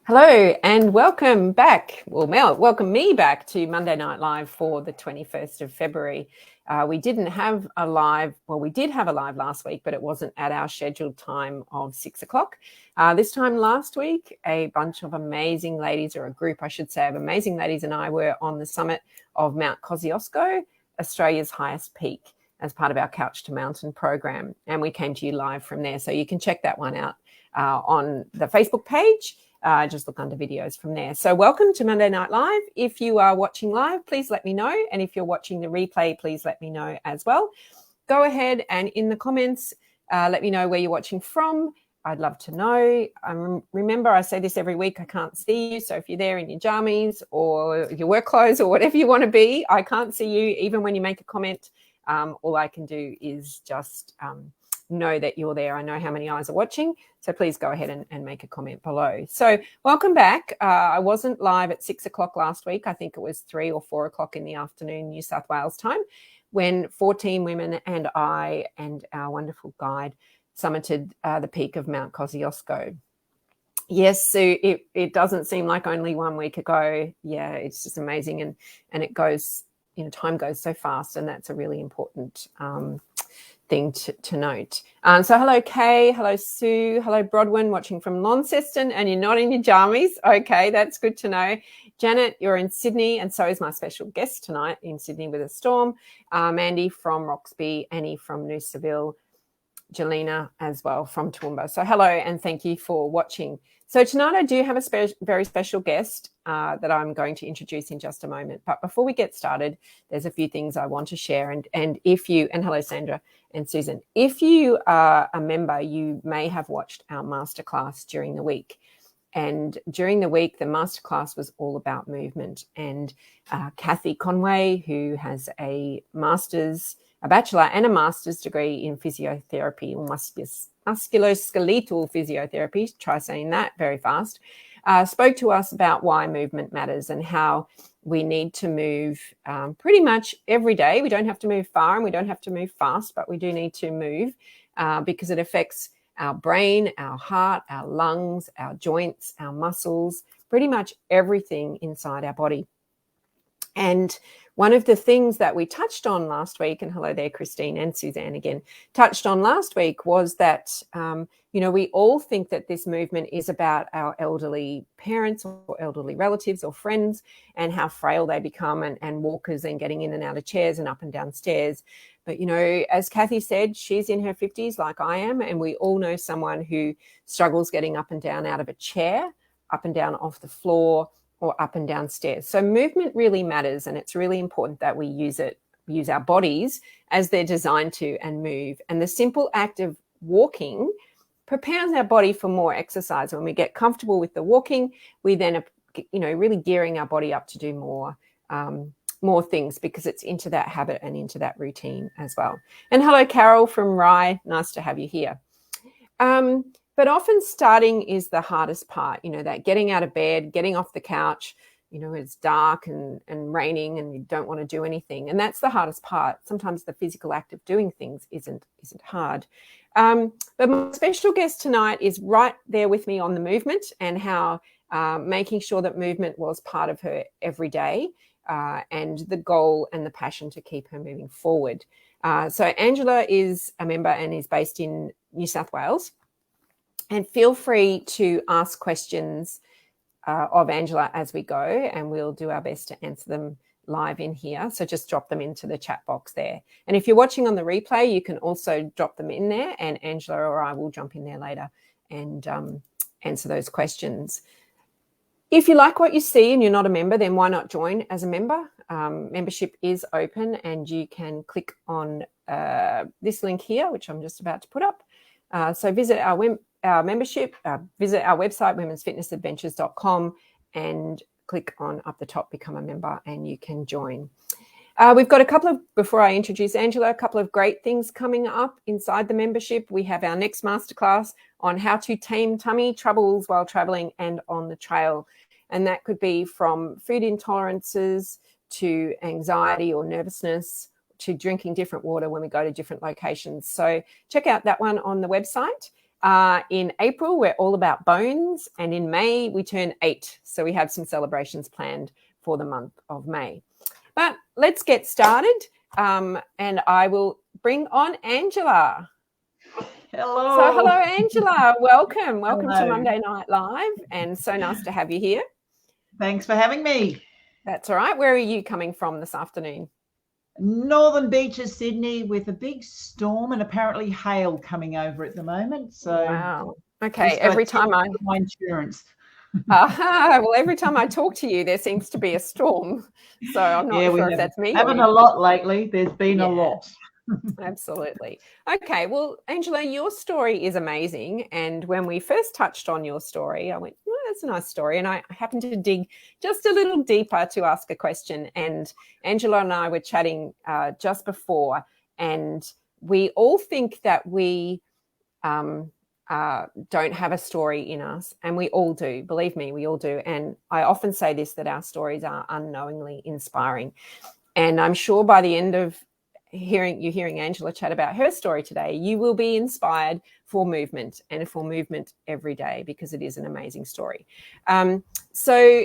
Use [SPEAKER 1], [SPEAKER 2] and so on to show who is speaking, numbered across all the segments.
[SPEAKER 1] Hello and welcome back. Well, Mel, welcome me back to Monday Night Live for the 21st of February. We didn't have a live, well, we did have a live last week, but it wasn't at our scheduled time of 6 o'clock. This time last week, a bunch of amazing ladies, or a group, I should say, of amazing ladies and I were on the summit of Mount Kosciuszko, Australia's highest peak, as part of our Couch to Mountain program. And we came to you live from there. So you can check that one out on the Facebook page. Just look under videos from there. So welcome to Monday Night Live. If you are watching live, please let me know. And if you're watching the replay, please let me know as well. Go ahead and in the comments, let me know where you're watching from. I'd love to know. Remember, I say this every week, I can't see you. So if you're there in your jammies or your work clothes or whatever you want to be, I can't see you. Even when you make a comment, all I can do is just know that you're there. I know how many eyes are watching, so please go ahead and make a comment below. So welcome back. I wasn't live at 6 o'clock last week. I think it was 3 or 4 o'clock in the afternoon, New South Wales time, when 14 women and I and our wonderful guide summited the peak of Mount Kosciuszko. Yes, Sue, it doesn't seem like only 1 week ago. Yeah, it's just amazing. And it goes, time goes so fast, and that's a really important thing to note. So hello, Kay. Hello, Sue. Hello, Brodwin, watching from Launceston, and you're not in your jammies. Okay, that's good to know. Janet, you're in Sydney, and so is my special guest tonight in Sydney with a storm. Mandy from Roxby, Annie from Noosaville, Jelena as well from Toowoomba. So hello, and thank you for watching. So tonight I do have a very special guest that I'm going to introduce in just a moment. But before we get started, there's a few things I want to share. And if you, and hello, Sandra and Susan, if you are a member, you may have watched our masterclass during the week. And during the week, the masterclass was all about movement. And Kathy Conway, who has a bachelor and a master's degree in physiotherapy, or musculoskeletal physiotherapy, try saying that very fast, spoke to us about why movement matters and how we need to move pretty much every day. We don't have to move far and we don't have to move fast, but we do need to move because it affects our brain, our heart, our lungs, our joints, our muscles, pretty much everything inside our body. And one of the things that we touched on last week, and hello there, Christine and Suzanne again, touched on last week was that, we all think that this movement is about our elderly parents or elderly relatives or friends and how frail they become and walkers and getting in and out of chairs and up and down stairs. But, as Kathy said, she's in her 50s like I am, and we all know someone who struggles getting up and down out of a chair, up and down off the floor, or up and down stairs. So movement really matters, and it's really important that we use our bodies as they're designed to and move. And the simple act of walking prepares our body for more exercise. When we get comfortable with the walking, we then are, really gearing our body up to do more things because it's into that habit and into that routine as well. And hello, Carol from Rye. Nice to have you here. But often starting is the hardest part, that getting out of bed, getting off the couch, it's dark and raining and you don't want to do anything. And that's the hardest part. Sometimes the physical act of doing things isn't hard. But my special guest tonight is right there with me on the movement and how making sure that movement was part of her every day and the goal and the passion to keep her moving forward. So Angela is a member and is based in New South Wales. And feel free to ask questions of Angela as we go, and we'll do our best to answer them live in here. So just drop them into the chat box there. And if you're watching on the replay, you can also drop them in there, and Angela or I will jump in there later and answer those questions. If you like what you see and you're not a member, then why not join as a member? Membership is open, and you can click on this link here, which I'm just about to put up. So visit our membership, visit our website, womensfitnessadventures.com, and click on up the top, become a member, and you can join. We've got before I introduce Angela, a couple of great things coming up inside the membership. We have our next masterclass on how to tame tummy troubles while traveling and on the trail. And that could be from food intolerances to anxiety or nervousness to drinking different water when we go to different locations. So check out that one on the website. In April, we're all about bones. And in May, we turn 8. So we have some celebrations planned for the month of May. But let's get started. And I will bring on Angela.
[SPEAKER 2] Hello.
[SPEAKER 1] So hello, Angela. Welcome. Welcome
[SPEAKER 2] Hello.
[SPEAKER 1] to Monday Night Live. And so nice to have you here.
[SPEAKER 2] Thanks for having me.
[SPEAKER 1] That's all right. Where are you coming from this afternoon?
[SPEAKER 2] Northern Beaches, Sydney, with a big storm and apparently hail coming over at the moment. So
[SPEAKER 1] wow. Okay. Every time
[SPEAKER 2] my insurance.
[SPEAKER 1] Well, every time I talk to you, there seems to be a storm. So I'm not sure if that's me.
[SPEAKER 2] Having a lot lately. There's been a lot.
[SPEAKER 1] Absolutely. Okay. Well, Angela, your story is amazing. And when we first touched on your story, I went, well, that's a nice story. And I happened to dig just a little deeper to ask a question. And Angela and I were chatting just before, and we all think that we don't have a story in us, and we all do. Believe me, we all do. And I often say this, that our stories are unknowingly inspiring. And I'm sure by the end of hearing Angela chat about her story today, you will be inspired for movement, and for movement every day, because it is an amazing story. So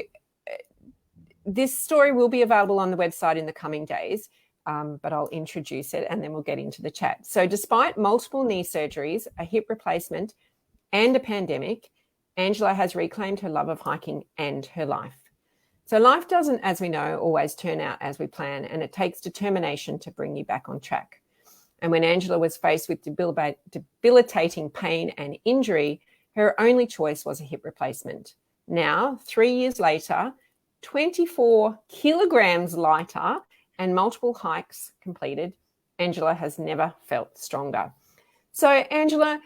[SPEAKER 1] this story will be available on the website in the coming days, but I'll introduce it and then we'll get into the chat. So despite multiple knee surgeries, a hip replacement and a pandemic, Angela has reclaimed her love of hiking and her life. So life doesn't, as we know, always turn out as we plan, and it takes determination to bring you back on track. And when Angela was faced with debilitating pain and injury, her only choice was a hip replacement. Now, 3 years later, 24 kilograms lighter and multiple hikes completed, Angela has never felt stronger. So Angela,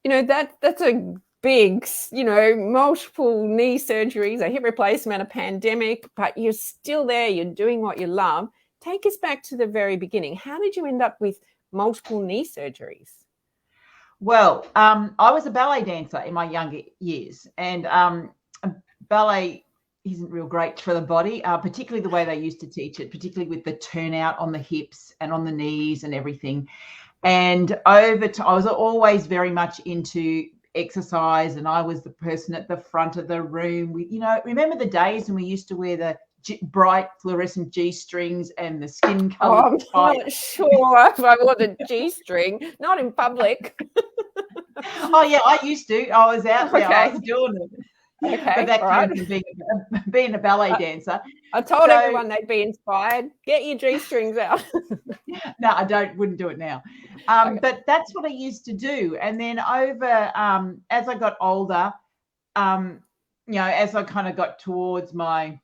[SPEAKER 1] that's a big, multiple knee surgeries, a hip replacement, a pandemic, but you're still there, you're doing what you love. Take us back to the very beginning. How did you end up with multiple knee surgeries?
[SPEAKER 2] Well, I was a ballet dancer in my younger years, and ballet isn't real great for the body, particularly the way they used to teach it, particularly with the turnout on the hips and on the knees and everything. And over time, I was always very much into exercise, and I was the person at the front of the room. Remember the days when we used to wear the bright fluorescent G-strings and the skin color?
[SPEAKER 1] Oh, I'm not sure if I wore the G-string, not in public.
[SPEAKER 2] Oh yeah, I used to. I was out there. Okay. I was doing it.
[SPEAKER 1] Okay,
[SPEAKER 2] but that came from being a ballet dancer.
[SPEAKER 1] I told everyone they'd be inspired. Get your G-strings out.
[SPEAKER 2] No, I wouldn't do it now. Okay. But that's what I used to do. And then over, as I got older, as I kind of got towards my,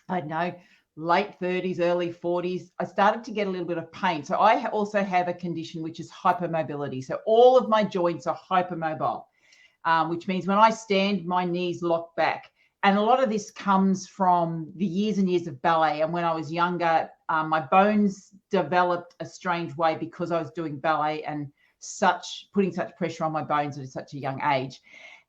[SPEAKER 2] late 30s, early 40s, I started to get a little bit of pain. So I also have a condition which is hypermobility. So all of my joints are hypermobile. Which means when I stand, my knees lock back. And a lot of this comes from the years and years of ballet. And when I was younger, my bones developed a strange way because I was doing ballet and putting such pressure on my bones at such a young age.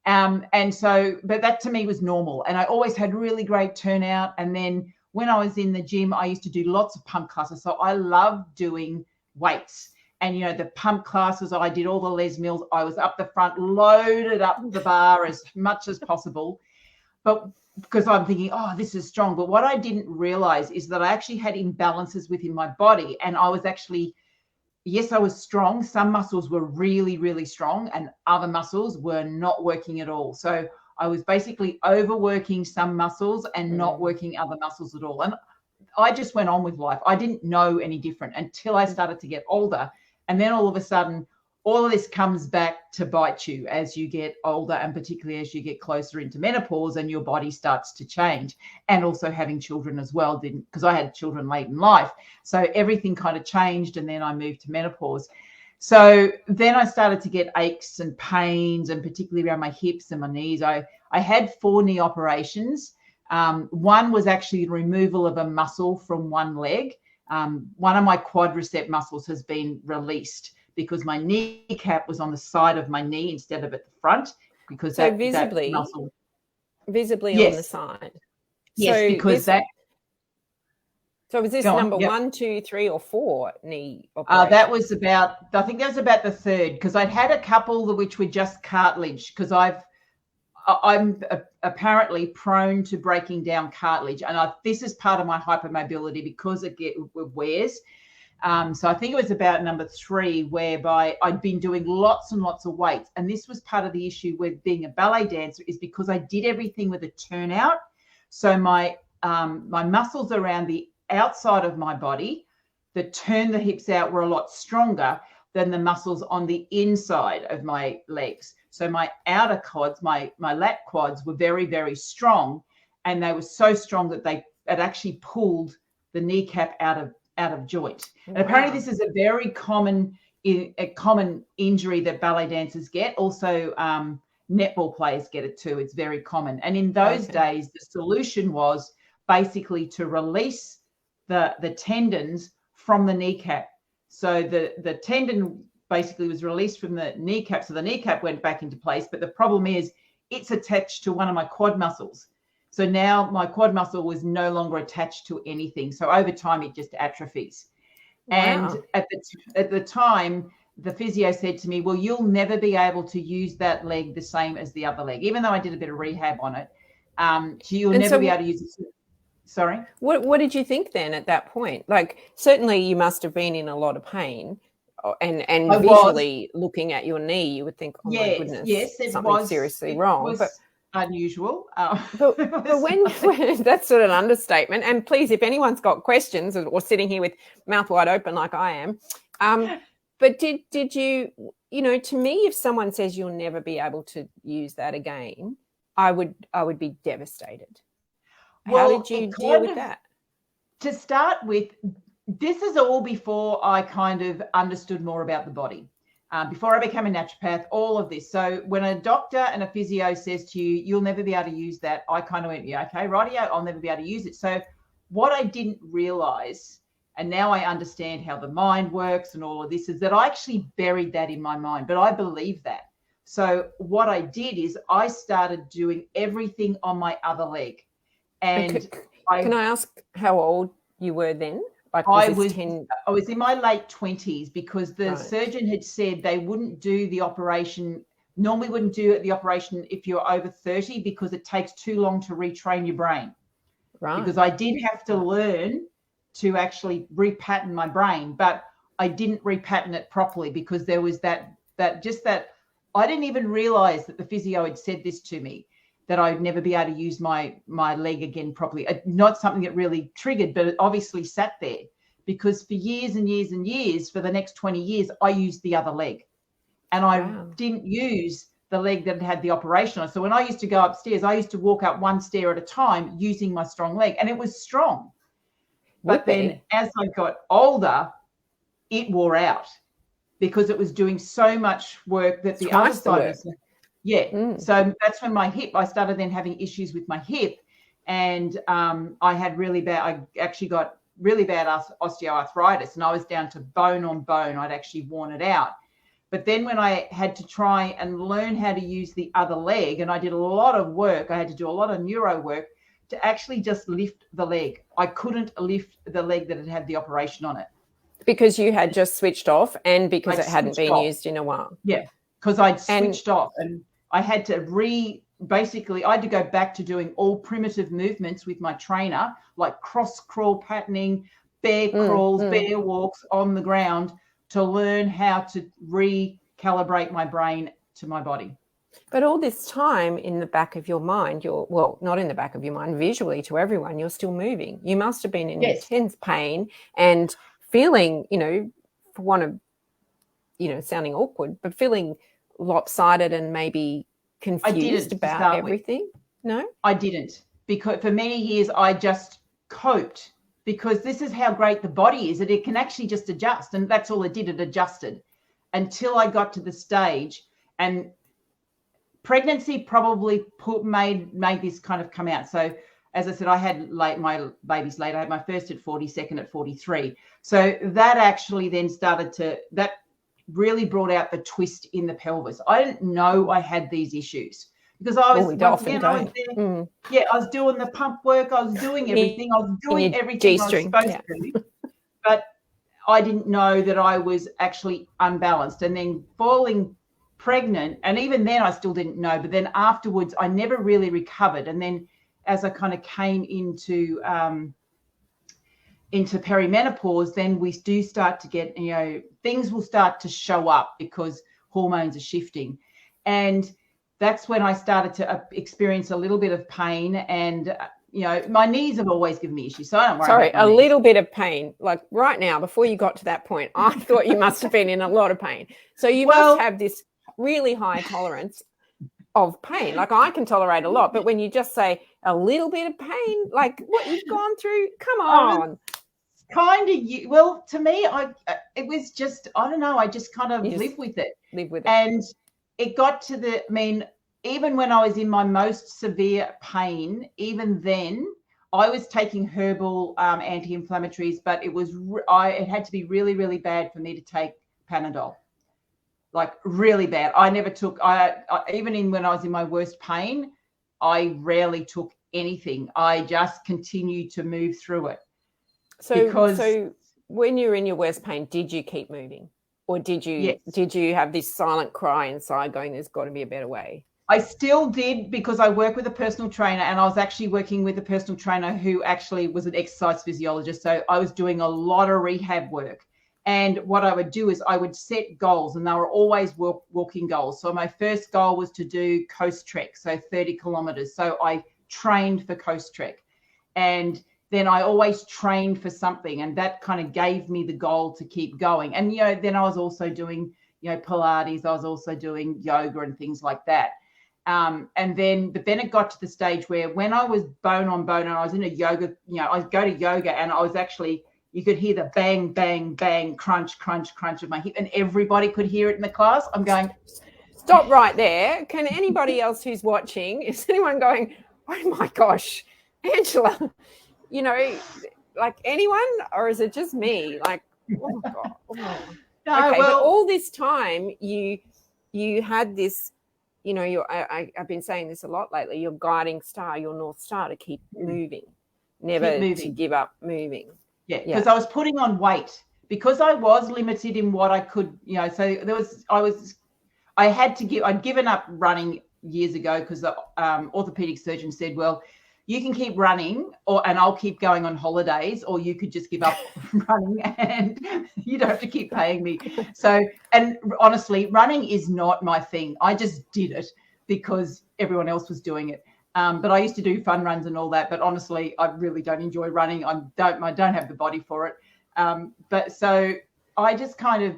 [SPEAKER 2] But that to me was normal. And I always had really great turnout. And then when I was in the gym, I used to do lots of pump classes. So I loved doing weights. And, the pump classes, I did all the Les Mills. I was up the front, loaded up the bar as much as possible. But because I'm thinking, oh, this is strong. But what I didn't realize is that I actually had imbalances within my body. And I was actually, yes, I was strong. Some muscles were really, really strong, and other muscles were not working at all. So I was basically overworking some muscles and not working other muscles at all. And I just went on with life. I didn't know any different until I started to get older. And then all of a sudden, all of this comes back to bite you as you get older, and particularly as you get closer into menopause and your body starts to change. And also having children as well, because I had children late in life. So everything kind of changed, and then I moved to menopause. So then I started to get aches and pains, and particularly around my hips and my knees. I had 4 knee operations. One was actually the removal of a muscle from one leg. One of my quadricep muscles has been released because my kneecap was on the side of my knee instead of at the front. Because
[SPEAKER 1] so
[SPEAKER 2] that muscle
[SPEAKER 1] visibly
[SPEAKER 2] yes.
[SPEAKER 1] on the side.
[SPEAKER 2] Yes,
[SPEAKER 1] so
[SPEAKER 2] because
[SPEAKER 1] So was this
[SPEAKER 2] Go on.
[SPEAKER 1] number
[SPEAKER 2] Yep.
[SPEAKER 1] 1, 2, 3, or 4 knee operation?
[SPEAKER 2] That was about, I think that was about the third, because I'd had a couple which were just cartilage, because I'm apparently prone to breaking down cartilage, and this is part of my hypermobility because it wears. So I think it was about number 3, whereby I'd been doing lots and lots of weights, and this was part of the issue with being a ballet dancer, is because I did everything with a turnout. So my muscles around the outside of my body that turn the hips out were a lot stronger than the muscles on the inside of my legs. So my outer quads, my lat quads were very, very strong, and they were so strong that it actually pulled the kneecap out of joint. Wow. And apparently this is a very common injury that ballet dancers get. Also, netball players get it too. It's very common. And in those days, the solution was basically to release the tendons from the kneecap. So the tendon basically was released from the kneecap. So the kneecap went back into place. But the problem is it's attached to one of my quad muscles. So now my quad muscle was no longer attached to anything. So over time, it just atrophies. Wow. And at the time, the physio said to me, well, you'll never be able to use that leg the same as the other leg, even though I did a bit of rehab on it. You'll never be able to use it. Sorry?
[SPEAKER 1] What did you think then at that point? Like, certainly you must have been in a lot of pain, and visually looking at your knee, you would think, oh my goodness, something's seriously wrong.
[SPEAKER 2] It was unusual.
[SPEAKER 1] But when that's sort of an understatement. And please, if anyone's got questions or sitting here with mouth wide open like I am, but did you, to me, if someone says you'll never be able to use that again, I would be devastated. How did you deal with that?
[SPEAKER 2] To start with, this is all before I kind of understood more about the body. Before I became a naturopath, all of this. So when a doctor and a physio says to you, you'll never be able to use that, I kind of went, yeah, okay, rightio, I'll never be able to use it. So what I didn't realize, and now I understand how the mind works and all of this, is that I actually buried that in my mind, but I believe that. So what I did is I started doing everything on my other leg. And
[SPEAKER 1] can I ask how old you were then? Like,
[SPEAKER 2] I was in my late 20s, because the surgeon had said they wouldn't do the operation. Normally wouldn't do the operation if you're over 30, because it takes too long to retrain your brain. Right. Because I did have to learn to actually repattern my brain, but I didn't repattern it properly, because there was that I didn't even realize that the physio had said this to me, that I'd never be able to use my leg again properly. Not something that really triggered, but it obviously sat there, because for years and years and years, for the next 20 years, I used the other leg, and I didn't use the leg that had the operation on. So when I used to go upstairs, I used to walk up one stair at a time using my strong leg, and it was strong. But then as I got older, it wore out, because it was doing so much work that the other side was. So that's when I started then having issues with my hip, and I actually got really bad osteoarthritis, and I was down to bone on bone. I'd actually worn it out. But then when I had to try and learn how to use the other leg, and I did a lot of work, I had to do a lot of neuro work to actually just lift the leg. I couldn't lift the leg that had the operation on it.
[SPEAKER 1] Because you had just switched off, and because it hadn't been used in a while.
[SPEAKER 2] Yeah, because I'd switched off, and I had to basically I had to go back to doing all primitive movements with my trainer, like cross crawl patterning, bear crawls, bear walks on the ground, to learn how to recalibrate my brain to my body.
[SPEAKER 1] But all this time in the back of your mind, not in the back of your mind, visually to everyone, you're still moving. You must have been in intense pain and feeling, for want of, sounding awkward, but feeling lopsided and maybe confused about everything. No,
[SPEAKER 2] I didn't, because for many years I just coped, because this is how great the body is, that it can actually just adjust, and that's all it did. It adjusted until I got to the stage, and pregnancy probably made this kind of come out. So as I said, I had my babies late. I had my first at 40, second at 43. So that actually then that really brought out the twist in the pelvis. I didn't know I had these issues, because I was
[SPEAKER 1] we
[SPEAKER 2] once
[SPEAKER 1] often
[SPEAKER 2] again I was
[SPEAKER 1] don't.
[SPEAKER 2] there. Yeah, I was doing the pump work. I was doing everything. I was doing everything I was supposed to, but I didn't know that I was actually unbalanced. And then falling pregnant, and even then I still didn't know. But then afterwards, I never really recovered. And then as I kind of came into perimenopause, then we do start to get, things will start to show up because hormones are shifting. And that's when I started to experience a little bit of pain. And, my knees have always given me issues. So I don't worry about my knees.
[SPEAKER 1] Little bit of pain. Like right now, before you got to that point, I thought you must have been in a lot of pain. So you must have this really high tolerance of pain. Like I can tolerate a lot, but when you just say a little bit of pain, like what you've gone through, come on.
[SPEAKER 2] Kind of, well, to me, it was just, I don't know, I just kind of live with it. And it got to even when I was in my most severe pain, even then I was taking herbal anti-inflammatories, but it had to be really, really bad for me to take Panadol. Like really bad. I never took, even when I was in my worst pain, I rarely took anything. I just continued to move through it.
[SPEAKER 1] So when you were in your worst pain, did you keep moving? Or did you have this silent cry inside going, there's got to be a better way?
[SPEAKER 2] I still did, because I work with a personal trainer, and I was actually working with a personal trainer who actually was an exercise physiologist. So I was doing a lot of rehab work. And what I would do is I would set goals, and they were always walking goals. So my first goal was to do Coast Trek, so 30 kilometers. So I trained for Coast Trek. And then I always trained for something, and that kind of gave me the goal to keep going. And, then I was also doing, Pilates. I was also doing yoga and things like that. But then it got to the stage where when I was bone on bone and I was in a yoga, I go to yoga, and I was actually, you could hear the bang, bang, bang, crunch, crunch, crunch of my hip, and everybody could hear it in the class. I'm going,
[SPEAKER 1] stop right there. Can anybody else who's watching, is anyone going, oh my gosh, Angela, like anyone, or is it just me? Like, oh God. Oh.
[SPEAKER 2] No,
[SPEAKER 1] okay, but all this time you had this, I've been saying this a lot lately, your guiding star, your North Star, to keep moving, never to give up moving.
[SPEAKER 2] Yeah, because I was putting on weight, because I was limited in what I could, so I'd given up running years ago, because the orthopedic surgeon said, well, you can keep running and I'll keep going on holidays, or you could just give up running and you don't have to keep paying me. So, and honestly, running is not my thing. I just did it because everyone else was doing it. But I used to do fun runs and all that. But honestly, I really don't enjoy running. I don't have the body for it. But so I just kind of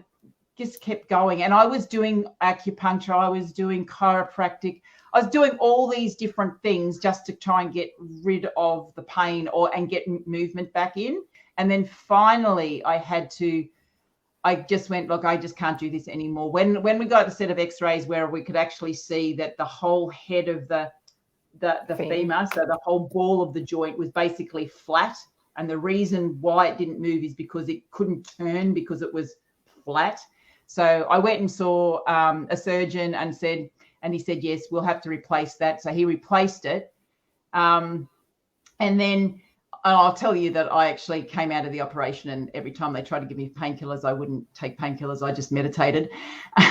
[SPEAKER 2] just kept going. And I was doing acupuncture. I was doing chiropractic. I was doing all these different things just to try and get rid of the pain and get movement back in. And then finally I just went, look, I just can't do this anymore. When we got a set of x-rays where we could actually see that the whole head of the femur, so the whole ball of the joint, was basically flat. And the reason why it didn't move is because it couldn't turn, because it was flat. So I went and saw a surgeon and he said, yes, we'll have to replace that. So he replaced it. And then I'll tell you that I actually came out of the operation, and every time they tried to give me painkillers, I wouldn't take painkillers. I just meditated.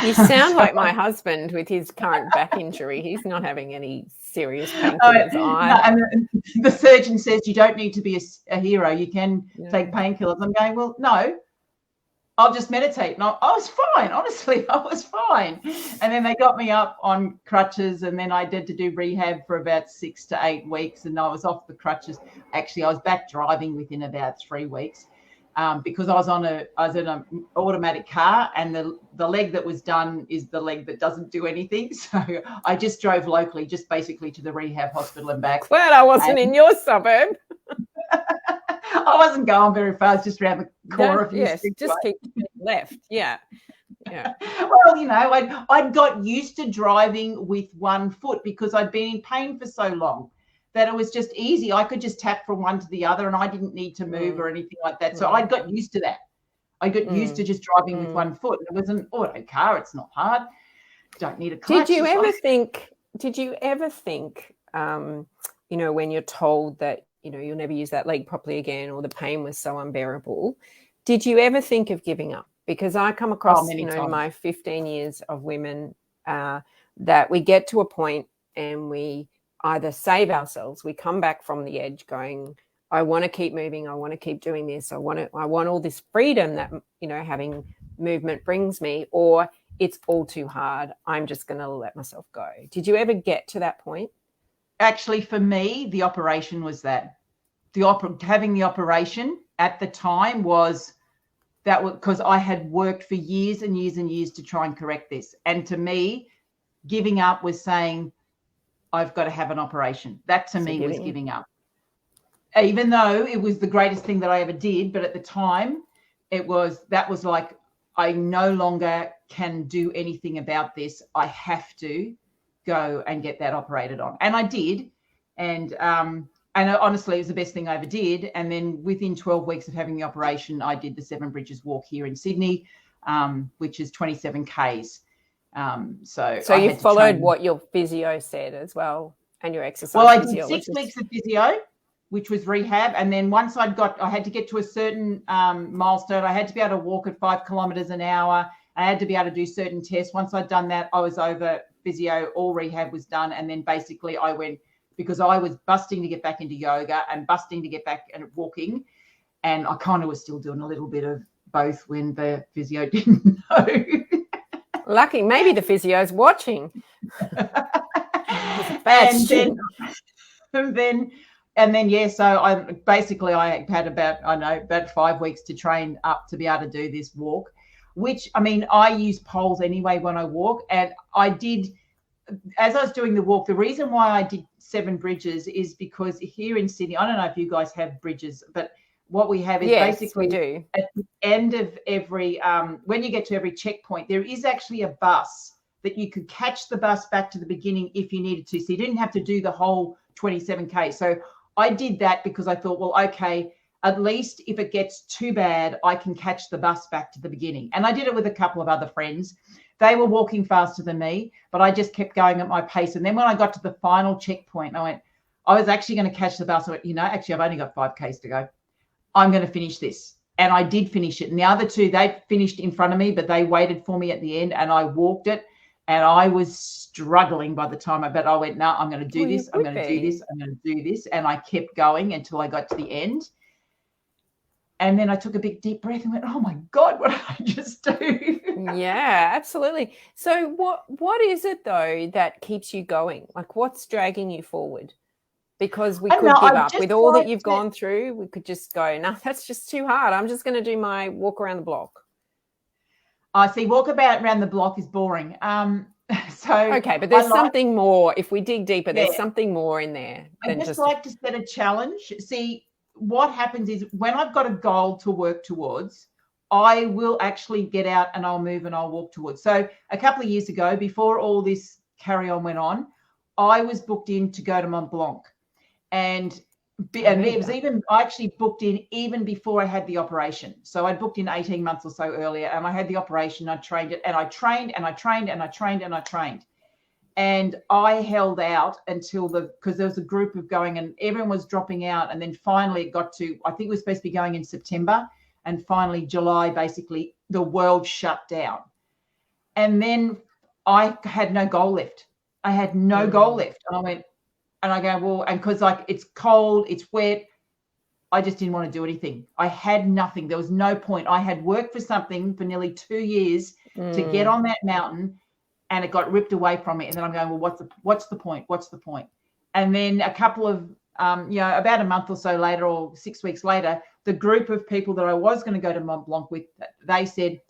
[SPEAKER 1] You sound like my husband with his current back injury. He's not having any serious painkillers either.
[SPEAKER 2] And the surgeon says you don't need to be a hero. You can take painkillers. I'm going, well, no, I'll just meditate. And I was fine. Honestly, I was fine. And then they got me up on crutches, and then I did to do rehab for about 6 to 8 weeks, and I was off the crutches. Actually, I was back driving within about 3 weeks, because I was in an automatic car, and the leg that was done is the leg that doesn't do anything. So I just drove locally, just basically to the rehab hospital and back.
[SPEAKER 1] Glad I wasn't in your suburb.
[SPEAKER 2] I wasn't going very far. It's just around the corner.
[SPEAKER 1] Yes, just keep left. Yeah.
[SPEAKER 2] Well, I'd got used to driving with one foot because I'd been in pain for so long that it was just easy. I could just tap from one to the other, and I didn't need to move or anything like that. So I got used to that. I got used to just driving with one foot. It was an auto car. It's not hard. Don't need a clutch.
[SPEAKER 1] Did you ever think did you ever think, when you're told that, you'll never use that leg properly again, or the pain was so unbearable, did you ever think of giving up? Because I come across,
[SPEAKER 2] many times.
[SPEAKER 1] my 15 years of women, that we get to a point and we either save ourselves, we come back from the edge going, I want to keep moving, I want to keep doing this, I want all this freedom that, having movement brings me, or it's all too hard, I'm just going to let myself go. Did you ever get to that point?
[SPEAKER 2] Actually, for me, the operation was that. Having the operation at the time was because I had worked for years and years and years to try and correct this. And to me, giving up was saying, I've got to have an operation. That to me was giving up. Even though it was the greatest thing that I ever did, but at the time, that was like, I no longer can do anything about this. I have to go and get that operated on. And I did. And honestly, it was the best thing I ever did. And then within 12 weeks of having the operation, I did the 7 Bridges walk here in Sydney, which is 27 Ks. So
[SPEAKER 1] you followed what your physio said as well, and your exercise.
[SPEAKER 2] Well, I did 6 weeks of physio, which was rehab. And then once I had to get to a certain milestone. I had to be able to walk at 5 kilometers an hour. I had to be able to do certain tests. Once I'd done that, I was over physio, all rehab was done. And then basically I went, because I was busting to get back into yoga and busting to get back and walking. And I kind of was still doing a little bit of both when the physio didn't know.
[SPEAKER 1] Lucky, maybe the physio's watching.
[SPEAKER 2] And then, yeah, so I had about 5 weeks to train up to be able to do this walk, which, I mean, I use poles anyway when I walk. And I did, as I was doing the walk, the reason why I did 7 Bridges is because here in Sydney, I don't know if you guys have bridges, but what we have is basically
[SPEAKER 1] we do.
[SPEAKER 2] At the end of every, when you get to every checkpoint, there is actually a bus that you could catch the bus back to the beginning if you needed to. So you didn't have to do the whole 27K. So I did that because I thought, well, okay, at least if it gets too bad, I can catch the bus back to the beginning. And I did it with a couple of other friends. They were walking faster than me, but I just kept going at my pace. And then when I got to the final checkpoint, I was actually going to catch the bus. I went, actually, I've only got 5Ks to go. I'm going to finish this. And I did finish it. And the other two, they finished in front of me, but they waited for me at the end and I walked it. And I was struggling by the time I went, no, I'm going to do this. I'm going to do this. I'm going to do this. And I kept going until I got to the end. And then I took a big deep breath and went, oh my God, what did I just do?
[SPEAKER 1] Yeah, absolutely. So what is it though that keeps you going? Like what's dragging you forward? Because we could give up with all that you've gone through. We could just go, no, that's just too hard. I'm just going to do my walk around the block.
[SPEAKER 2] I see. Walk around the block is boring.
[SPEAKER 1] Okay, but there's something more. If we dig deeper, there's something more in there.
[SPEAKER 2] I just like to set a challenge. See, what happens is when I've got a goal to work towards, I will actually get out and I'll move and I'll walk towards. So a couple of years ago, before all this carry on went on, I was booked in to go to Mont Blanc. And it was I actually booked in even before I had the operation. So I booked in 18 months or so earlier and I had the operation. I trained it and I trained and I trained and I trained and I trained. And I held out until because there was a group of going and everyone was dropping out. And then finally it got to, I think it was supposed to be going in September. And finally July, basically the world shut down. And then I had no goal left. I had no goal left. And I went, and I go, well, and because it's cold, it's wet, I just didn't want to do anything. I had nothing. There was no point. I had worked for something for nearly 2 years to get on that mountain and it got ripped away from me. And then I'm going, well, what's the point? What's the point? And then a couple of, about a month or so later or 6 weeks later, the group of people that I was going to go to Mont Blanc with, they said,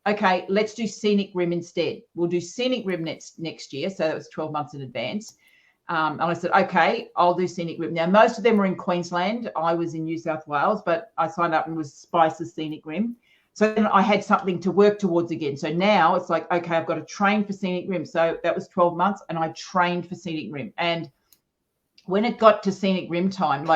[SPEAKER 2] okay, let's do Scenic Rim instead. We'll do Scenic Rim next year. So that was 12 months in advance. And I said, okay, I'll do Scenic Rim. Now, most of them were in Queensland. I was in New South Wales, but I signed up and was Spice's Scenic Rim. So then I had something to work towards again. So now it's like, okay, I've got to train for Scenic Rim. So that was 12 months and I trained for Scenic Rim. And when it got to Scenic Rim time,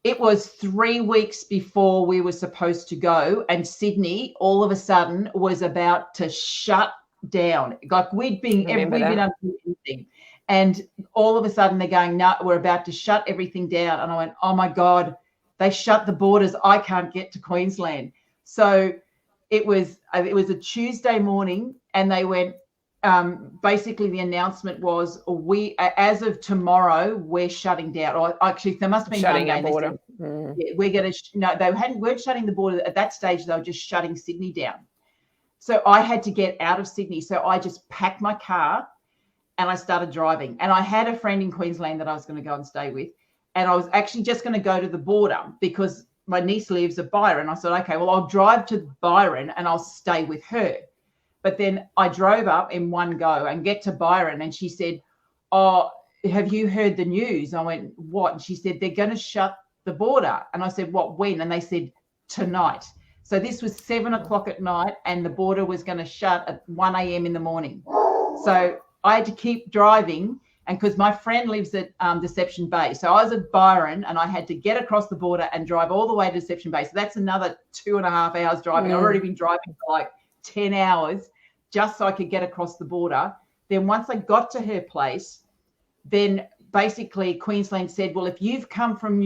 [SPEAKER 2] it was 3 weeks before we were supposed to go and Sydney all of a sudden was about to shut down. Like we'd been under anything. And all of a sudden they're going, no, we're about to shut everything down. And I went, oh my God, they shut the borders. I can't get to Queensland. So it was a Tuesday morning, and they went, basically the announcement was, as of tomorrow, we're shutting down. Or actually, there must have been
[SPEAKER 1] shutting
[SPEAKER 2] Monday.
[SPEAKER 1] our border.
[SPEAKER 2] Yeah, we're going to, no, they weren't shutting the border. At that stage, they were just shutting Sydney down. So I had to get out of Sydney. So I just packed my car and I started driving. And I had a friend in Queensland that I was going to go and stay with. And I was actually just going to go to the border because my niece lives at Byron. I said, okay, well, I'll drive to Byron and I'll stay with her. But then I drove up in one go and get to Byron, and she said, oh, have you heard the news? I went, what? And she said, they're going to shut the border. And I said, what, when? And they said, tonight. So this was 7 o'clock at night, and the border was going to shut at 1 a.m. in the morning. So I had to keep driving, and because my friend lives at Deception Bay. So I was at Byron, and I had to get across the border and drive all the way to Deception Bay. So that's another 2.5 hours driving. I've already been driving for like 10 hours just so I could get across the border. Then once I got to her place, then basically Queensland said, well, if you've come from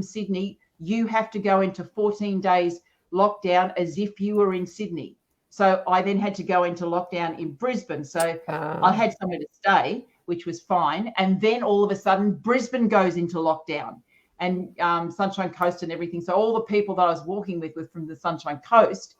[SPEAKER 2] Sydney, you have to go into 14 days lockdown as if you were in Sydney. So I then had to go into lockdown in Brisbane. So I had somewhere to stay, which was fine. And then all of a sudden, Brisbane goes into lockdown, and Sunshine Coast and everything. So all the people that I was walking with were from the Sunshine Coast.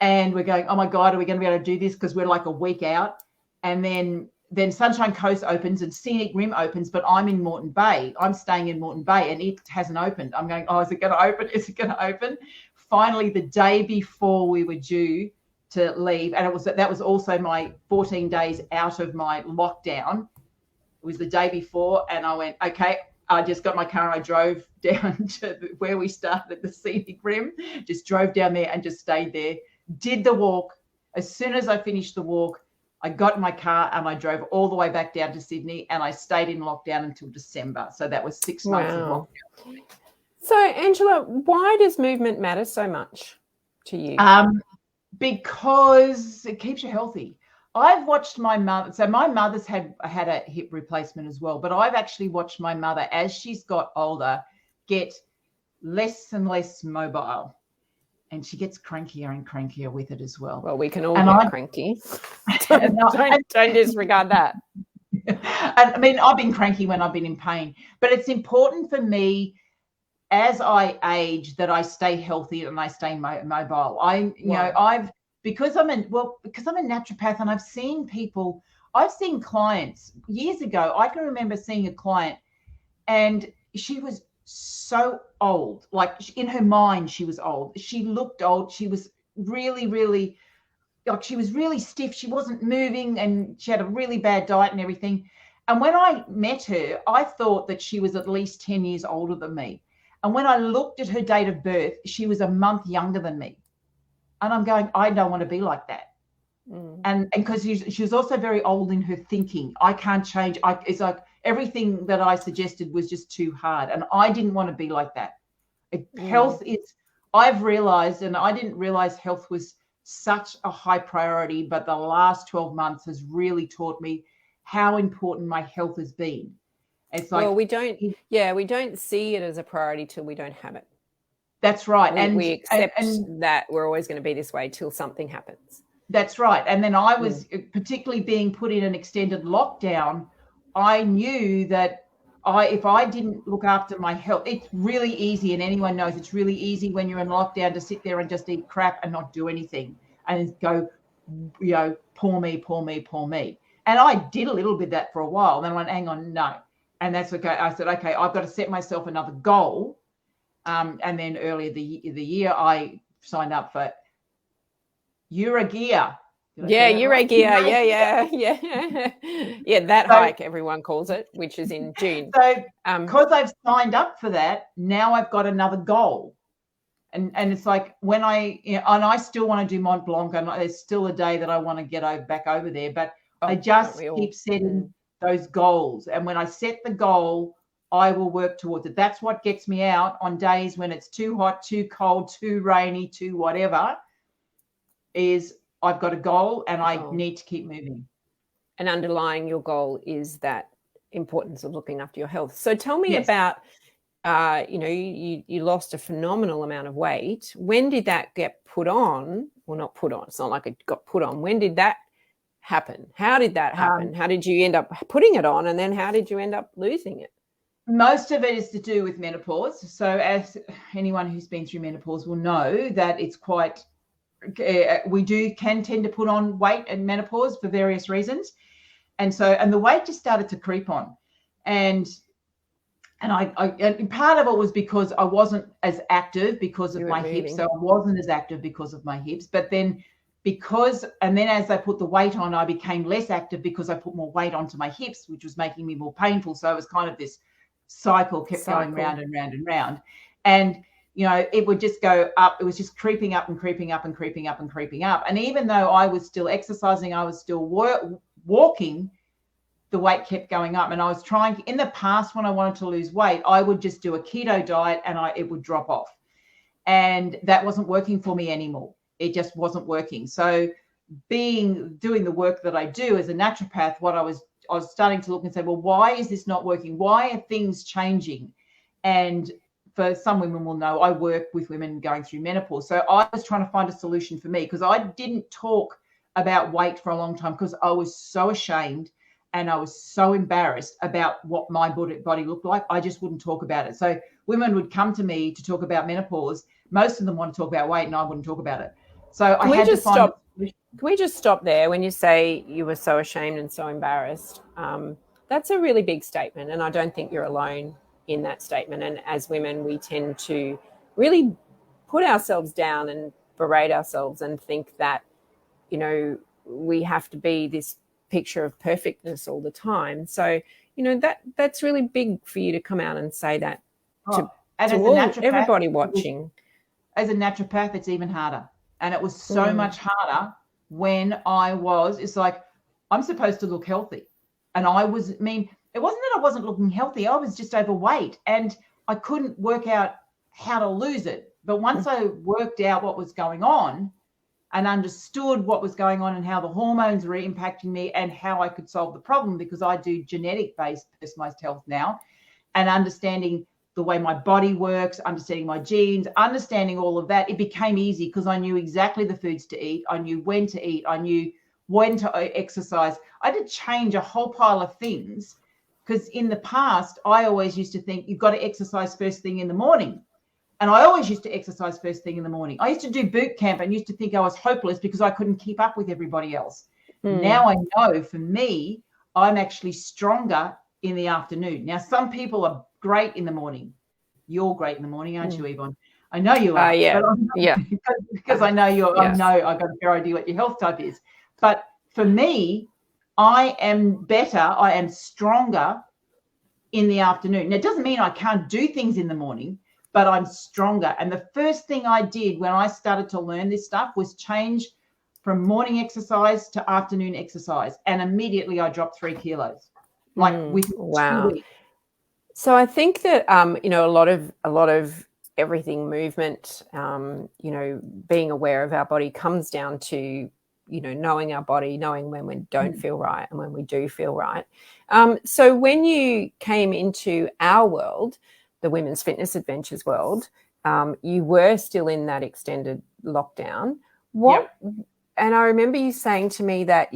[SPEAKER 2] And we're going, oh my God, are we going to be able to do this? Because we're like a week out. And then Sunshine Coast opens and Scenic Rim opens, but I'm in Moreton Bay. I'm staying in Moreton Bay, and it hasn't opened. I'm going, oh, is it going to open? Is it going to open? Finally, the day before we were due to leave, and that was also my 14 days out of my lockdown. It was the day before, and I went, okay, I just got my car and I drove down to where we started, the Scenic Rim, just drove down there and just stayed there, did the walk. As soon as I finished the walk, I got in my car and I drove all the way back down to Sydney, and I stayed in lockdown until December. So that was 6 months of lockdown.
[SPEAKER 1] So, Angela, why does movement matter so much to you?
[SPEAKER 2] Because it keeps you healthy. I've watched my mother. So my mother's had a hip replacement as well, but I've actually watched my mother, as she's got older, get less and less mobile. And she gets crankier and crankier with it as well.
[SPEAKER 1] Well, we can all get cranky. Don't disregard that.
[SPEAKER 2] And I mean, I've been cranky when I've been in pain, but it's important for me as I age that I stay healthy and I stay mobile. Because I'm a naturopath, and I've seen clients years ago. I can remember seeing a client, and she was so old. Like, in her mind, she was old. She looked old. She was really, really, like, she was really stiff. She wasn't moving, and she had a really bad diet and everything. And when I met her, I thought that she was at least 10 years older than me. And when I looked at her date of birth, she was a month younger than me. And I'm going, I don't want to be like that. And because she was also very old in her thinking. I can't change. It's like everything that I suggested was just too hard. And I didn't want to be like that. Health is, I've realized, and I didn't realize health was such a high priority, but the last 12 months has really taught me how important my health has been. It's like,
[SPEAKER 1] well, we don't see it as a priority till we don't have it.
[SPEAKER 2] That's right.
[SPEAKER 1] And we accept that we're always going to be this way till something happens.
[SPEAKER 2] That's right. And then I was particularly being put in an extended lockdown. I knew that if I didn't look after my health, it's really easy. And anyone knows it's really easy when you're in lockdown to sit there and just eat crap and not do anything and go, poor me, poor me, poor me. And I did a little bit of that for a while. Then I went, hang on, no. And that's okay. I said, okay, I've got to set myself another goal. And then earlier the year, I signed up for Uragear.
[SPEAKER 1] Uragear. Yeah, that hike, everyone calls it, which is in June.
[SPEAKER 2] So because I've signed up for that, now I've got another goal. And it's like when and I still want to do Mont Blanc, and there's still a day that I want to get back over there, but I just keep setting those goals. And when I set the goal, I will work towards it. That's what gets me out on days when it's too hot, too cold, too rainy, too whatever, is I've got a goal and I need to keep moving.
[SPEAKER 1] And underlying your goal is that importance of looking after your health. So tell me about, you lost a phenomenal amount of weight. When did that get put on? Well, not put on. It's not like it got put on. When did that happen? How did that happen? How did you end up putting it on? And then how did you end up losing it?
[SPEAKER 2] Most of it is to do with menopause. So as anyone who's been through menopause will know that it's quite, we can tend to put on weight in menopause for various reasons. And the weight just started to creep on. And part of it was because I wasn't as active because of my hips. So I wasn't as active because of my hips. But then as I put the weight on, I became less active because I put more weight onto my hips, which was making me more painful. So it was kind of this cycle kept going round and round and round. And, it would just go up. It was just creeping up and creeping up and creeping up and creeping up. And even though I was still exercising, I was still walking, the weight kept going up. And I was trying, in the past, when I wanted to lose weight, I would just do a keto diet and it would drop off. And that wasn't working for me anymore. It just wasn't working. So doing the work that I do as a naturopath, I was starting to look and say, well, why is this not working? Why are things changing? And for some women will know, I work with women going through menopause. So I was trying to find a solution for me because I didn't talk about weight for a long time because I was so ashamed and I was so embarrassed about what my body looked like. I just wouldn't talk about it. So women would come to me to talk about menopause. Most of them want to talk about weight and I wouldn't talk about it. So I had to find...
[SPEAKER 1] Can we just stop there when you say you were so ashamed and so embarrassed? That's a really big statement, and I don't think you're alone in that statement. And as women, we tend to really put ourselves down and berate ourselves and think that, we have to be this picture of perfectness all the time. So, that's really big for you to come out and say that to everybody watching.
[SPEAKER 2] As a naturopath, it's even harder. And it was so much harder when it's like, I'm supposed to look healthy. And it wasn't that I wasn't looking healthy. I was just overweight and I couldn't work out how to lose it. But once I worked out what was going on and understood what was going on and how the hormones were impacting me and how I could solve the problem, because I do genetic-based personalized health now, and understanding the way my body works, understanding my genes, understanding all of that, it became easy because I knew exactly the foods to eat. I knew when to eat. I knew when to exercise. I had to change a whole pile of things because in the past, I always used to think you've got to exercise first thing in the morning. And I always used to exercise first thing in the morning. I used to do boot camp and used to think I was hopeless because I couldn't keep up with everybody else. Now I know for me, I'm actually stronger in the afternoon. Now, some people are great in the morning. You're great in the morning, aren't you, Yvonne? I know you are. Because I know you're. Yes. I know I've got a fair idea what your health type is. But for me, I am better. I am stronger in the afternoon. Now, it doesn't mean I can't do things in the morning, but I'm stronger. And the first thing I did when I started to learn this stuff was change from morning exercise to afternoon exercise. And immediately I dropped 3 kilos. With 2 weeks.
[SPEAKER 1] So I think that a lot of everything movement, being aware of our body comes down to knowing our body, knowing when we don't feel right and when we do feel right. So when you came into our world, the Women's Fitness Adventures world, you were still in that extended lockdown. And I remember you saying to me that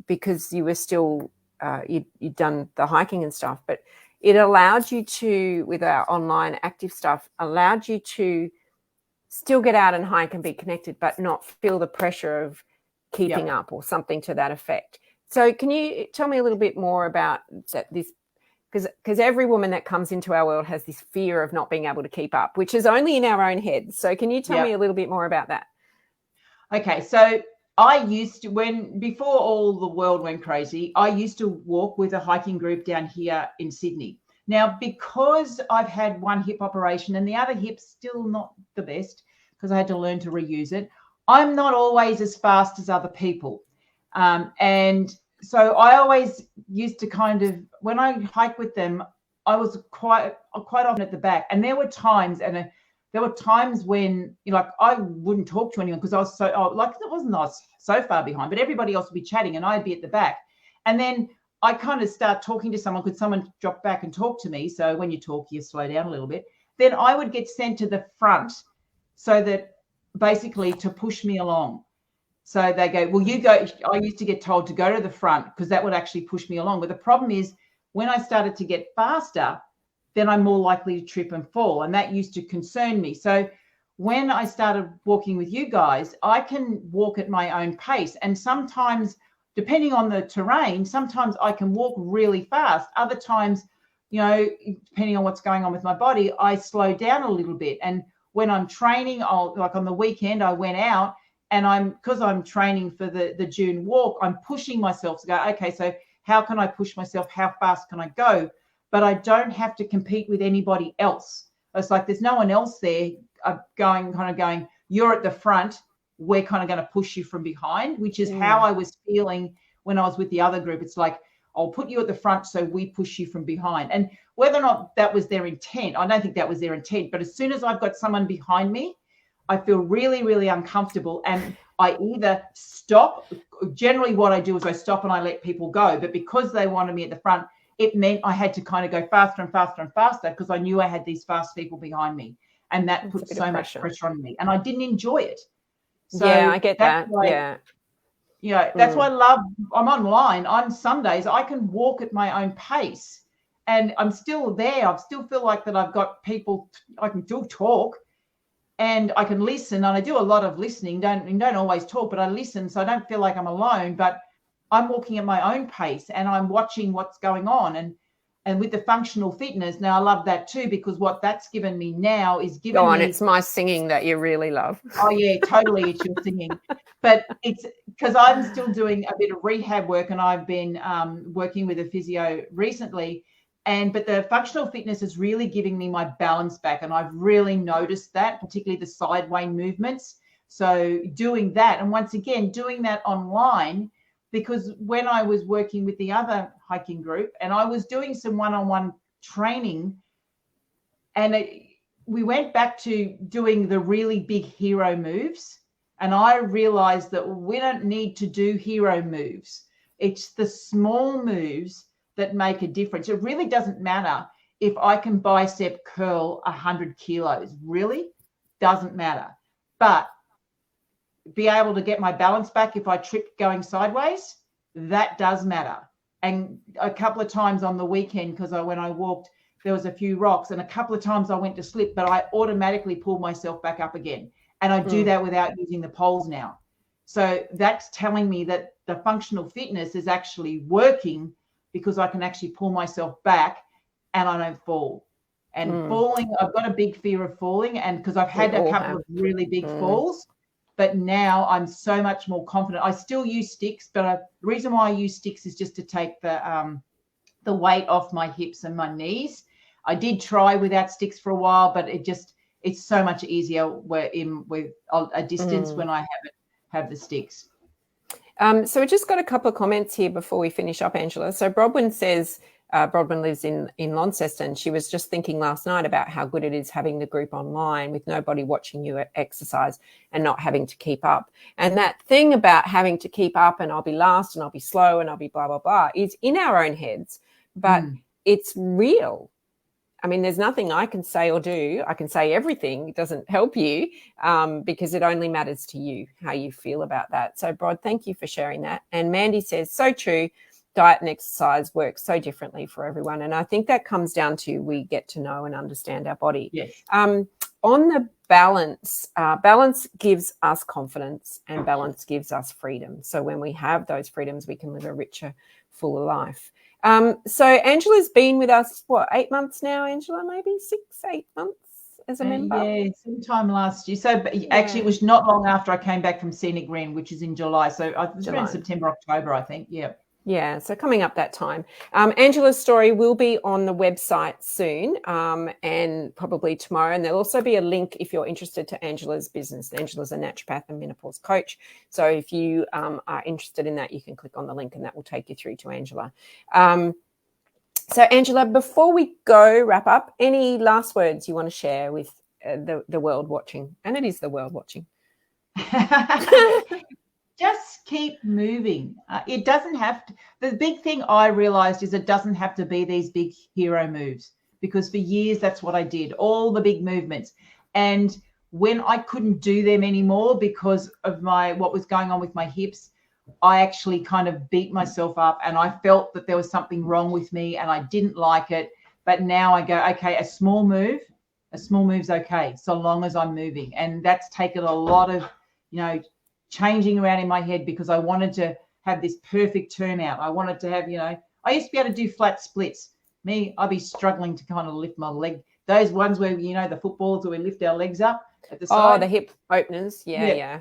[SPEAKER 1] because you were still you'd done the hiking and stuff, but it allowed you to, with our online active stuff, allowed you to still get out and hike and be connected, but not feel the pressure of keeping up or something to that effect. So can you tell me a little bit more about this? Because every woman that comes into our world has this fear of not being able to keep up, which is only in our own heads. So can you tell me a little bit more about that?
[SPEAKER 2] Okay, so I used to, before all the world went crazy, I used to walk with a hiking group down here in Sydney. Now, because I've had one hip operation and the other hip's still not the best because I had to learn to reuse it, I'm not always as fast as other people. And so I always used to when I hike with them, I was quite often at the back. And there were times, and there were times when, like, I wouldn't talk to anyone because I was so, like, it wasn't I was so far behind, but everybody else would be chatting and I'd be at the back. And then I kind of start talking to someone. Could someone drop back and talk to me? So when you talk, you slow down a little bit. Then I would get sent to the front so that basically to push me along. So they go, well, you go. I used to get told to go to the front because that would actually push me along. But the problem is when I started to get faster, then I'm more likely to trip and fall. And that used to concern me. So when I started walking with you guys, I can walk at my own pace. And sometimes, depending on the terrain, sometimes I can walk really fast. Other times, depending on what's going on with my body, I slow down a little bit. And when I'm training, like on the weekend, I went out and because I'm training for the June walk, I'm pushing myself to go, okay, so how can I push myself? How fast can I go? But I don't have to compete with anybody else. It's like there's no one else there going, you're at the front, we're kind of going to push you from behind, which is how I was feeling when I was with the other group. It's like, I'll put you at the front so we push you from behind. And whether or not that was their intent, I don't think that was their intent. But as soon as I've got someone behind me, I feel really, really uncomfortable. And I either stop. Generally what I do is I stop and I let people go. But because they wanted me at the front, it meant I had to kind of go faster and faster and faster because I knew I had these fast people behind me. And that put so much pressure on me. And I didn't enjoy it. So
[SPEAKER 1] yeah, I get that.
[SPEAKER 2] That's why I love, I'm online. On Sundays, I can walk at my own pace and I'm still there. I still feel like that I've got people, I can still talk and I can listen. And I do a lot of listening, don't always talk, but I listen. So I don't feel like I'm alone, but I'm walking at my own pace and I'm watching what's going on. And with the functional fitness, now I love that too, because what that's given me now is giving me...
[SPEAKER 1] it's my singing that you really love.
[SPEAKER 2] Oh, yeah, totally. It's your singing. But it's because I'm still doing a bit of rehab work and I've been working with a physio recently. But the functional fitness is really giving me my balance back. And I've really noticed that, particularly the sideways movements. So doing that, and once again, doing that online, because when I was working with the other hiking group and I was doing some one-on-one training and we went back to doing the really big hero moves. And I realized that we don't need to do hero moves. It's the small moves that make a difference. It really doesn't matter if I can bicep curl 100 kilos, really doesn't matter. But be able to get my balance back if I trip going sideways, that does matter. And a couple of times on the weekend, because when I walked, there was a few rocks and a couple of times I went to slip, but I automatically pulled myself back up again. And I do that without using the poles now. So that's telling me that the functional fitness is actually working because I can actually pull myself back and I don't fall. And falling, I've got a big fear of falling, and because I've had a couple of really big falls, but now I'm so much more confident. I still use sticks, but the reason why I use sticks is just to take the weight off my hips and my knees. I did try without sticks for a while, but it's so much easier with a distance when I have the sticks.
[SPEAKER 1] So we just got a couple of comments here before we finish up, Angela. So Brodwin says, Brodwin lives in Launceston, and she was just thinking last night about how good it is having the group online with nobody watching you exercise and not having to keep up. And that thing about having to keep up and I'll be last and I'll be slow and I'll be blah, blah, blah is in our own heads, but it's real. I mean, there's nothing I can say or do. I can say everything. It doesn't help you because it only matters to you, how you feel about that. So, Brod, thank you for sharing that. And Mandy says, so true, diet and exercise work so differently for everyone. And I think that comes down to we get to know and understand our body.
[SPEAKER 2] Yes.
[SPEAKER 1] On the balance, balance gives us confidence and balance gives us freedom. So when we have those freedoms, we can live a richer, fuller life. So Angela's been with us, 8 months now, Angela, maybe 6-8 months as a member?
[SPEAKER 2] Yeah, sometime last year. So actually it was not long after I came back from Scenic Ren, which is in July. So I was around September, October, I think. Yeah.
[SPEAKER 1] Yeah, so coming up that time. Angela's story will be on the website soon and probably tomorrow. And there'll also be a link if you're interested to Angela's business. Angela's a naturopath and menopause coach. So if you are interested in that, you can click on the link and that will take you through to Angela. So Angela, before we go wrap up, any last words you want to share with the world watching, and it is the world watching.
[SPEAKER 2] Just keep moving. It doesn't have to. The big thing I realized is it doesn't have to be these big hero moves, because for years that's what I did, all the big movements. And when I couldn't do them anymore because of what was going on with my hips, I actually kind of beat myself up, and I felt that there was something wrong with me and I didn't like it. But now I go, okay, a small move's okay, so long as I'm moving. And that's taken a lot of, changing around in my head, because I wanted to have this perfect turnout. I wanted to have, I used to be able to do flat splits. I'd be struggling to kind of lift my leg. Those ones where, the footballers where we lift our legs up at the side.
[SPEAKER 1] Oh, the hip openers. Yeah.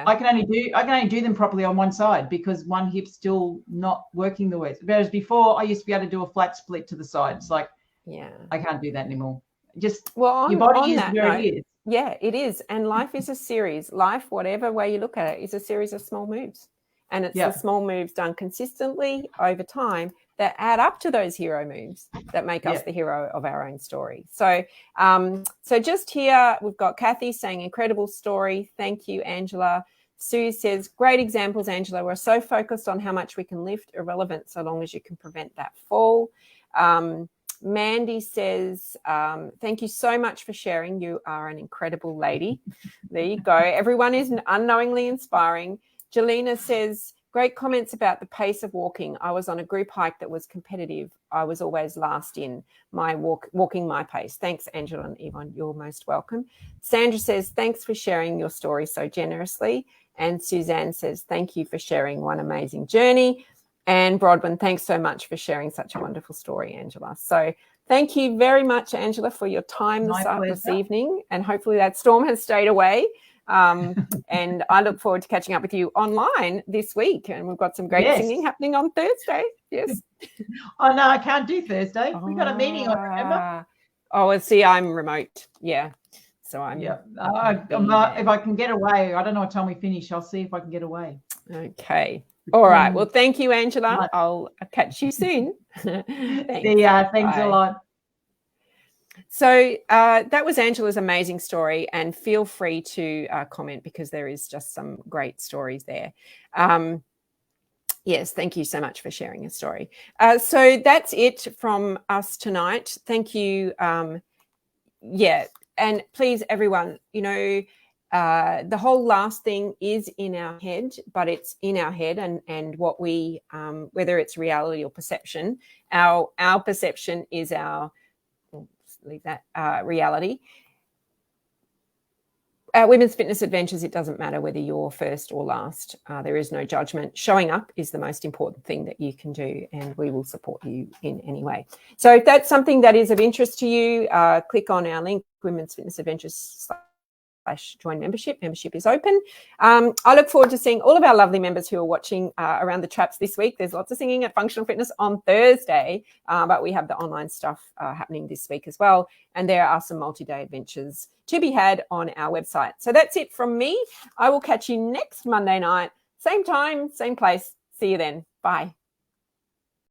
[SPEAKER 2] I can only do them properly on one side because one hip's still not working the way. Whereas before I used to be able to do a flat split to the side. It's like, I can't do that anymore. Your body is where it is.
[SPEAKER 1] Yeah, it is. And life is a series. Life, whatever way you look at it, is a series of small moves. And it's the small moves done consistently over time that add up to those hero moves that make us the hero of our own story. So just here, we've got Kathy saying, incredible story. Thank you, Angela. Sue says, great examples, Angela. We're so focused on how much we can lift, irrelevant so long as you can prevent that fall. Mandy says, thank you so much for sharing. You are an incredible lady. There you go. Everyone is unknowingly inspiring. Jelena says, great comments about the pace of walking. I was on a group hike that was competitive. I was always last in my walking my pace. Thanks, Angela and Yvonne. You're most welcome. Sandra says, thanks for sharing your story so generously. And Suzanne says, thank you for sharing one amazing journey. And Brodwin, thanks so much for sharing such a wonderful story, Angela. So thank you very much, Angela, for your time this evening. And hopefully that storm has stayed away. And I look forward to catching up with you online this week. And we've got some great singing happening on Thursday. Yes.
[SPEAKER 2] Oh, no, I can't do Thursday. We've got a meeting on, remember?
[SPEAKER 1] Oh, well, see, I'm remote. Yeah. So I'm.
[SPEAKER 2] Yeah. If I can get away, I don't know what time we finish. I'll see if I can get away.
[SPEAKER 1] Okay. All right. Well, thank you, Angela. I'll catch you soon. Thanks.
[SPEAKER 2] Thanks a lot.
[SPEAKER 1] So that was Angela's amazing story, and feel free to comment because there is just some great stories there. Yes, thank you so much for sharing your story. So that's it from us tonight. Thank you. And please, everyone, the whole last thing is in our head, but it's in our head, and what we, whether it's reality or perception, our perception is our, leave that, reality. Women's Fitness Adventures, it doesn't matter whether you're first or last. There is no judgment. Showing up is the most important thing that you can do, and we will support you in any way. So if that's something that is of interest to you, click on our link, Women's Fitness Adventures /join membership. Membership is open. I look forward to seeing all of our lovely members who are watching around the traps this week. There's lots of singing at Functional Fitness on Thursday, but we have the online stuff happening this week as well. And there are some multi-day adventures to be had on our website. So that's it from me. I will catch you next Monday night, same time, same place. See you then. Bye.